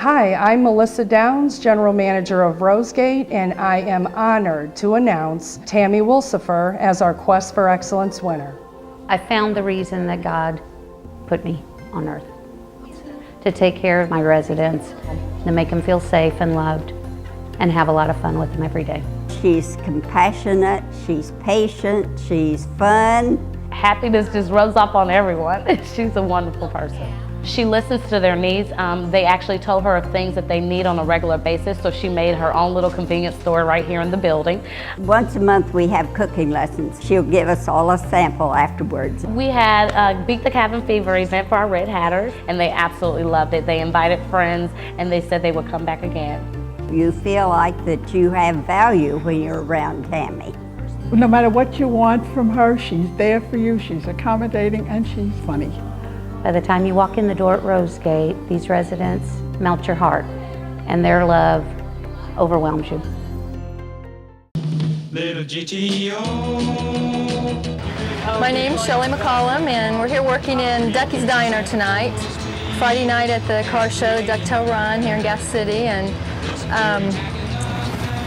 Hi, I'm Melissa Downs, General Manager of Rosegate, and I am honored to announce Tammy Wilsifer as our Quest for Excellence winner. I found the reason that God put me on earth, to take care of my residents, to make them feel safe and loved, and have a lot of fun with them every day. She's compassionate, she's patient, she's fun. Happiness just rubs off on everyone. She's a wonderful person. She listens to their needs. They actually told her of things that they need on a regular basis, so she made her own little convenience store right here in the building. Once a month we have cooking lessons. She'll give us all a sample afterwards. We had a Beat the Cabin Fever event for our Red Hatters, and they absolutely loved it. They invited friends, and they said they would come back again. You feel like that you have value when you're around Tammy. No matter what you want from her, she's there for you, she's accommodating, and she's funny. By the time you walk in the door at Rosegate, these residents melt your heart, and their love overwhelms you. Little GTO. My name's Shelley McCollum, and we're here working in Ducky's Diner tonight. Friday night at the car show, Ducktail Run here in Gas City, and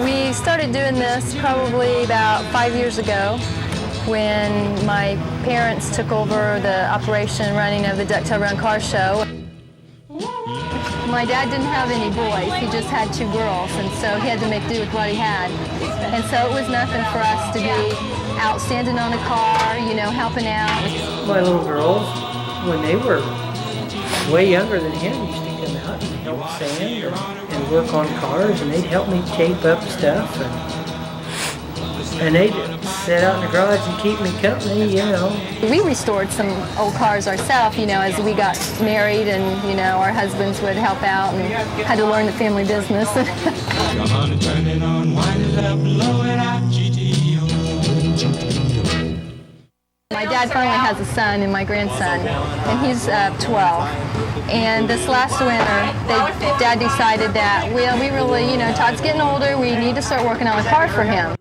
we started doing this probably about 5 years ago when my parents took over the operation running of the Ducktail Run car show. My dad didn't have any boys, he just had 2 girls, and so he had to make do with what he had. And so it was nothing for us to be out standing on a car, you know, helping out. My little girls, when they were way younger than him, used to come out and help sand and work on cars, and they'd help me tape up stuff, and they'd sit out in the garage and keep me company, you know. We restored some old cars ourselves, you know, as we got married, and, you know, our husbands would help out and had to learn the family business. My dad finally has a son and my grandson, and he's 12. And this last winter, Dad decided that, well, we really, you know, Todd's getting older, we need to start working on a car for him.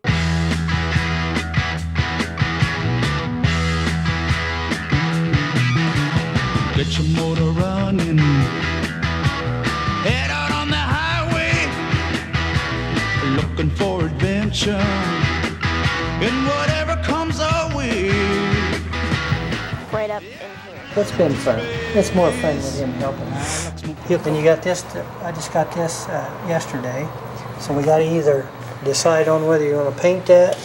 Get your motor running, head out on the highway, looking for adventure, and whatever comes our way. Right up in here. It's been fun. It's more fun with him helping. And you got this, I just got this yesterday, so we got to either decide on whether you're going to paint that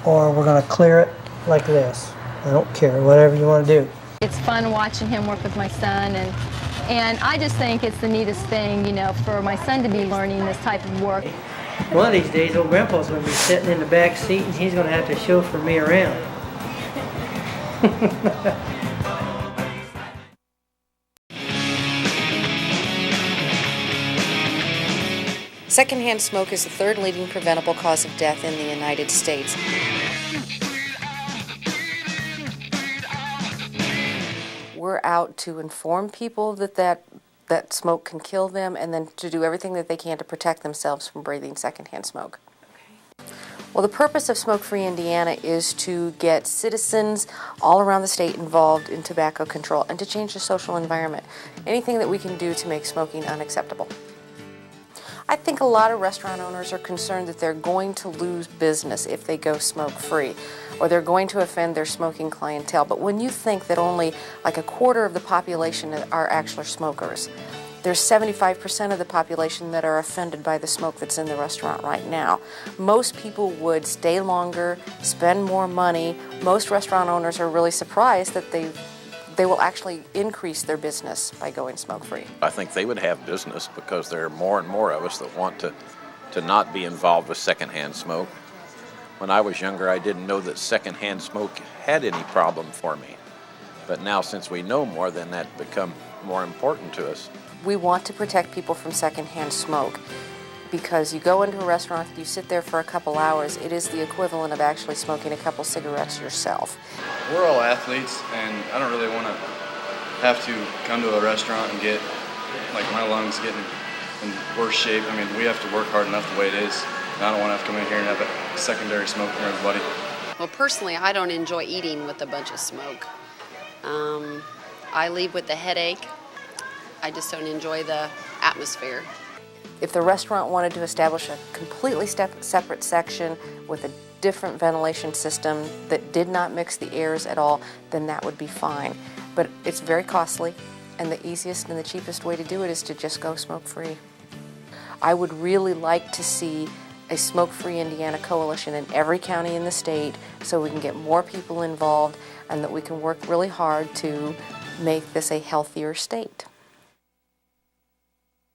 or we're going to clear it like this. I don't care, whatever you want to do. It's fun watching him work with my son, and I just think it's the neatest thing, you know, for my son to be learning this type of work. One of these days, old Grandpa's going to be sitting in the back seat, and he's going to have to chauffeur me around. Secondhand smoke is the 3rd leading preventable cause of death in the United States. We're out to inform people that smoke can kill them, and then to do everything that they can to protect themselves from breathing secondhand smoke. Well, the purpose of Smoke Free Indiana is to get citizens all around the state involved in tobacco control and to change the social environment. Anything that we can do to make smoking unacceptable. I think a lot of restaurant owners are concerned that they're going to lose business if they go smoke-free, or they're going to offend their smoking clientele. But when you think that only like 1/4 of the population are actual smokers, there's 75% of the population that are offended by the smoke that's in the restaurant right now. Most people would stay longer, spend more money. Most restaurant owners are really surprised that they will actually increase their business by going smoke-free. I think they would have business because there are more and more of us that want to not be involved with secondhand smoke. When I was younger, I didn't know that secondhand smoke had any problem for me. But now, since we know more, then that become more important to us. We want to protect people from secondhand smoke because you go into a restaurant, you sit there for a couple hours, it is the equivalent of actually smoking a couple cigarettes yourself. We're all athletes, and I don't really want to have to come to a restaurant and get, like, my lungs getting in worse shape. I mean, we have to work hard enough the way it is, and I don't want to have to come in here and have a secondary smoke from everybody. Well, personally, I don't enjoy eating with a bunch of smoke. I leave with a headache. I just don't enjoy the atmosphere. If the restaurant wanted to establish a completely separate section with a different ventilation system that did not mix the airs at all, then that would be fine. But it's very costly, and the easiest and the cheapest way to do it is to just go smoke-free. I would really like to see a smoke-free Indiana coalition in every county in the state so we can get more people involved and that we can work really hard to make this a healthier state.